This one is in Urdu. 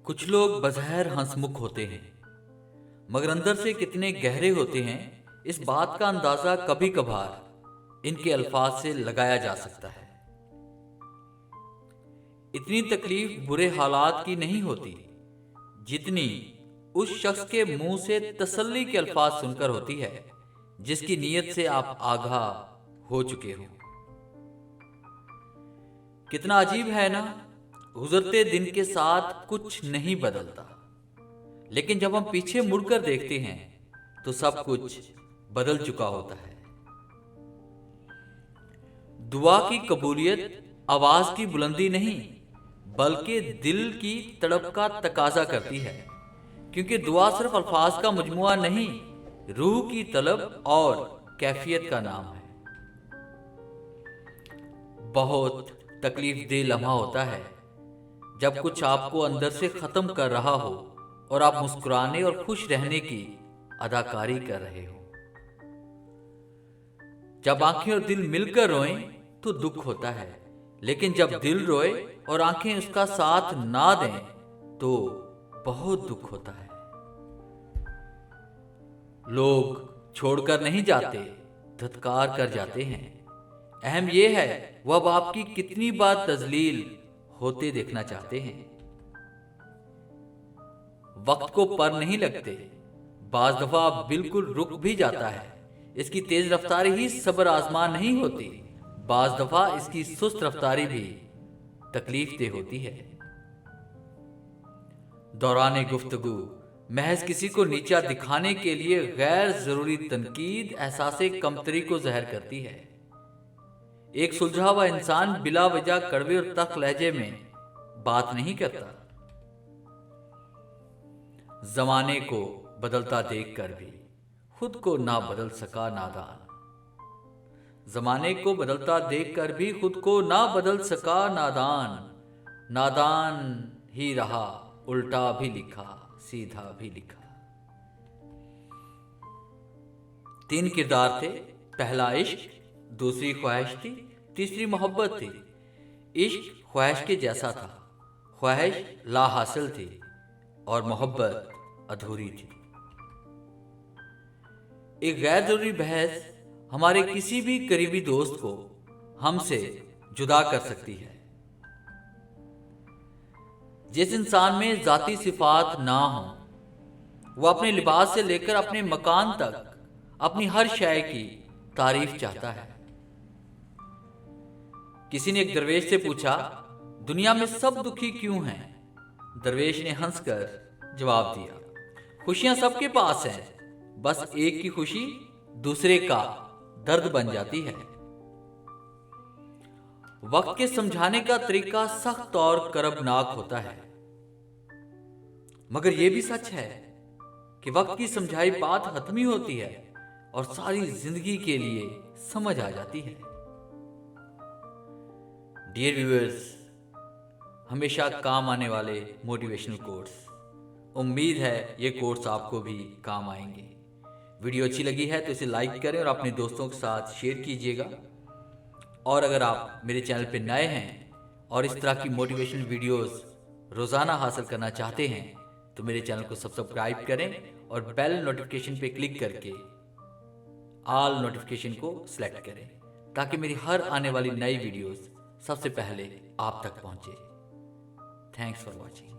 کچھ لوگ بظاہر ہنسمکھ ہوتے ہیں مگر اندر سے کتنے گہرے ہوتے ہیں اس بات کا اندازہ کبھی کبھار ان کے الفاظ سے لگایا جا سکتا ہے۔ اتنی تکلیف برے حالات کی نہیں ہوتی جتنی اس شخص کے منہ سے تسلی کے الفاظ سن کر ہوتی ہے جس کی نیت سے آپ آگاہ ہو چکے ہو۔ کتنا عجیب ہے نا، گزرتے دن کے ساتھ کچھ نہیں بدلتا، لیکن جب ہم پیچھے مڑ کر دیکھتے ہیں تو سب کچھ بدل چکا ہوتا ہے۔ دعا کی قبولیت آواز کی بلندی نہیں بلکہ دل کی تڑپ کا تقاضا کرتی ہے، کیونکہ دعا صرف الفاظ کا مجموعہ نہیں، روح کی طلب اور کیفیت کا نام ہے۔ بہت تکلیف دہ لمحہ ہوتا ہے جب کچھ آپ کو اندر سے ختم کر رہا ہو اور آپ مسکرانے اور خوش رہنے کی اداکاری کر رہے ہو۔ جب آنکھیں اور دل مل کر روئیں تو دکھ ہوتا ہے، لیکن جب دل روئے اور آنکھیں اس کا ساتھ نہ دیں تو بہت دکھ ہوتا ہے۔ لوگ چھوڑ کر نہیں جاتے، دھتکار کر جاتے ہیں۔ اہم یہ ہے وہ اب آپ کی کتنی بار تذلیل ہوتے دیکھنا چاہتے ہیں۔ وقت کو پر نہیں لگتے، بعض دفعہ بالکل رک بھی جاتا ہے۔ اس کی تیز رفتاری ہی صبر آزما نہیں ہوتی، بعض دفعہ اس کی سست رفتاری بھی تکلیف دہ ہوتی ہے۔ دوران گفتگو محض کسی کو نیچا دکھانے کے لیے غیر ضروری تنقید احساس کمتری کو ظاہر کرتی ہے۔ ایک سلجھا ہوا انسان بلا وجہ کڑوے اور تلخ لہجے میں بات نہیں کرتا۔ زمانے کو بدلتا دیکھ کر بھی خود کو نہ بدل سکا نادان، زمانے کو بدلتا دیکھ کر بھی خود کو نہ بدل سکا نادان، نادان ہی رہا، الٹا بھی لکھا سیدھا بھی لکھا۔ 3 کردار تھے، پہلا عشق، دوسری خواہش تھی، تیسری محبت تھی۔ عشق خواہش کے جیسا تھا، خواہش لا حاصل تھی اور محبت ادھوری تھی۔ ایک غیر ضروری بحث ہمارے کسی بھی قریبی دوست کو ہم سے جدا کر سکتی ہے۔ جس انسان میں ذاتی صفات نہ ہوں، وہ اپنے لباس سے لے کر اپنے مکان تک اپنی ہر شے کی تعریف چاہتا ہے۔ کسی نے ایک درویش سے پوچھا، دنیا میں سب دکھی کیوں ہیں؟ درویش نے ہنس کر جواب دیا، خوشیاں سب کے پاس ہیں، بس ایک کی خوشی دوسرے کا درد بن جاتی ہے۔ وقت کے سمجھانے کا طریقہ سخت اور کربناک ہوتا ہے، مگر یہ بھی سچ ہے کہ وقت کی سمجھائی بات حتمی ہوتی ہے اور ساری زندگی کے لیے سمجھ آ جاتی ہے۔ ڈیئر ویورز، ہمیشہ کام آنے والے موٹیویشنل کوٹس، امید ہے یہ کوٹس آپ کو بھی کام آئیں گے۔ ویڈیو اچھی لگی ہے تو اسے لائک کریں اور اپنے دوستوں کے ساتھ شیئر کیجیے گا، اور اگر آپ میرے چینل پہ نئے ہیں اور اس طرح کی موٹیویشنل ویڈیوز روزانہ حاصل کرنا چاہتے ہیں تو میرے چینل کو سبسکرائب کریں اور بیل نوٹیفیکیشن پہ کلک کر کے آل نوٹیفیکیشن کو سلیکٹ کریں تاکہ میری ہر آنے والی نئی ویڈیوز سب سے پہلے آپ تک پہنچے۔ Thanks for watching.